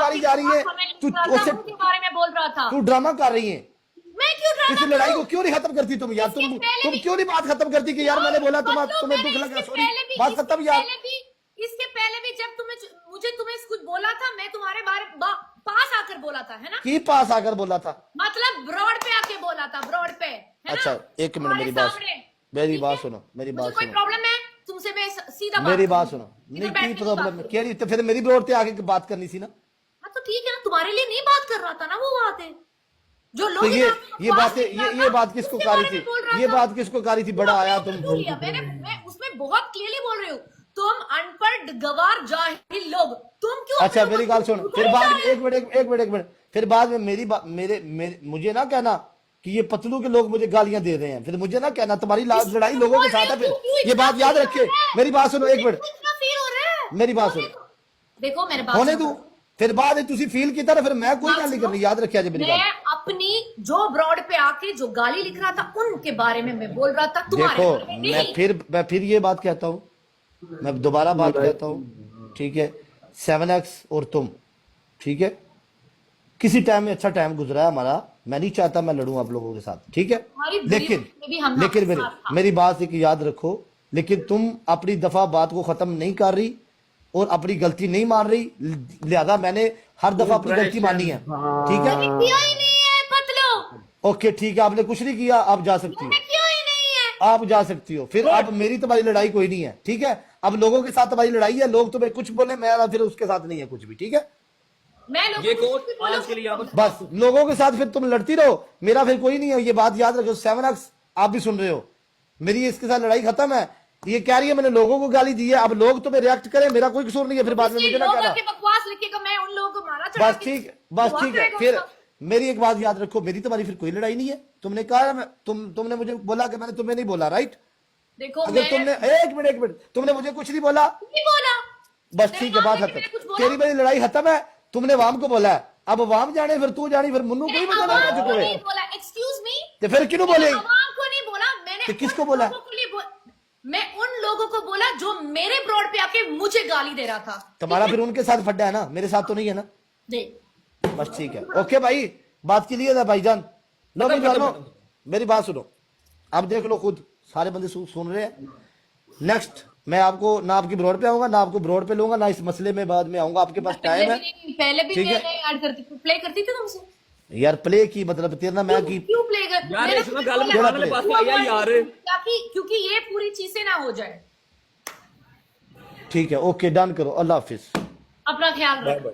उतारी जा रही है, तू उससे बारे में बोल रहा था, तू ड्रामा कर रही है। मैं क्यों ड्रामा इस लड़ाई को क्यों नहीं खत्म करती तुम यार? तुम क्यों नहीं बात खत्म करती कि यार मैंने बोला तुम्हें दुख लगा, सॉरी बात खत्म यार। इसके पहले भी जब मुझे तुम्हें कुछ बोला था, मैं तुम्हारे बारे पास आकर बोला था, है ना? की पास आकर बोला था मतलब ब्रॉड पे आके बोला था, ब्रॉड पे, है अच्छा ना? एक मिनट मेरी बात सुनो, मेरी बात कोई सुनो, प्रॉब्लम है तुमसे? मैं सीधा मेरी बात सुनो, नहीं की प्रॉब्लम है? तो फिर मेरी ब्रोड पे आके बात करनी थी ना। हाँ तो ठीक है ना, तुम्हारे लिए नहीं बात कर रहा था ना वो बात है जो लोग। तो ये बात किसको कारी थी? ये बात किसको कारी थी? बड़ा आया तुम। मैं उसमें बहुत क्लियरली बोल रही हूँ, तुम अनपढ़ गवार जाहिल लोग, तुम क्यों? अच्छा मेरी बात सुनो, फिर बाद में एक मिनट फिर बाद में मेरे मुझे ना कहना कि ये पतलू के लोग मुझे गालियां दे रहे हैं, फिर मुझे ना कहना तुम्हारी लड़ाई लोगों के साथ है। फिर ये बात याद रखे, मेरी बात सुनो एक मिनट, मेरी बात सुनो, देखो मेरे बात होने दू, फिर बाद में तुसी फील की तरह फिर मैं कोई गाली करनी, याद रखिए मेरी बात। मैं अपनी जो ब्रॉड पे आके जो गाली लिख रहा था उनके बारे में मैं बोल रहा था, तुम्हारे देखो मैं फिर ये बात कहता हूँ, मैं दोबारा बात कहता हूँ, ठीक है? 7X और तुम, ठीक है, किसी टाइम में अच्छा टाइम गुजरा है हमारा, मैं नहीं चाहता मैं लड़ूं आप लोगों के साथ, ठीक है? लेकिन मेरी बात एक याद रखो, लेकिन तुम अपनी दफा बात को खत्म नहीं कर रही और अपनी गलती नहीं मान रही, लिहाजा मैंने हर दफा अपनी गलती मानी है, ठीक है? ओके ठीक है, आपने कुछ नहीं किया, आप जा सकती हो, आप जा सकती हो। फिर अब मेरी तुम्हारी लड़ाई कोई नहीं है, ठीक है? अब लोगों के साथ तुम्हारी लड़ाई है, लोग तुम्हें कुछ बोले, मैं फिर उसके साथ नहीं है कुछ भी, ठीक है? ये कोर्ट आज के लिए बस लोगों के साथ फिर तुम लड़ती रहो, मेरा फिर कोई नहीं है, ये बात याद रखो। 7X आप भी सुन रहे हो, मेरी इसके साथ लड़ाई खत्म है। ये कह रही है मैंने लोगों को गाली दी है, अब लोग तुम्हें रिएक्ट करें, मेरा कोई कसूर नहीं है, फिर बाद में मुझे ना कहना बकवास लिखेगा, मैं उन लोगों को मारा। बस ठीक है। फिर मेरी एक बात याद रखो, मेरी तुम्हारी फिर कोई लड़ाई नहीं है। तुमने कहा तुमने मुझे बोला कि मैंने तुम्हें नहीं बोला, राइट? देखो अगर तुमने एक मिनट तुमने मुझे कुछ नहीं बोला, बस ठीक है, बात खत्म, तेरी मेरी लड़ाई खत्म है। तुमने वाम को बोला है, अब वाम जाने, फिर तू जानी, फिर मुन्नू कोई बताना है चुके हुए, एक्सक्यूज मी, तो फिर क्यों बोले? को नहीं बोला मैंने, तो किसको बोला? मैं उन लोगों को बोला जो मेरे ब्रॉड पे आके मुझे गाली दे रहा था। तुम्हारा फिर उनके साथ फड्डा है ना, मेरे साथ तो नहीं है ना? बस ठीक है, ओके भाई, बात के लिए था भाईजान। लो मेरी बात सुनो, आप देख लो खुद, सारे बंदे सुन रहे हैं। नेक्स्ट मैं आपको ना आपकी ब्रॉड पे आऊंगा, ना आपको ब्रॉड पे लूंगा, ना इस मसले में बाद में आऊंगा, आपके पास टाइम है। पहले भी मैं ऐड करती थी, प्ले करती थी तुमसे यार। प्ले की मतलब तेरा मैं की क्यों प्ले कर यार, इसमें गल मेरे पास आया यार, क्योंकि ये पूरी चीजें ना हो जाए। ठीक है, ओके डन करो, अल्लाह हाफिज, अपना ख्याल रखो।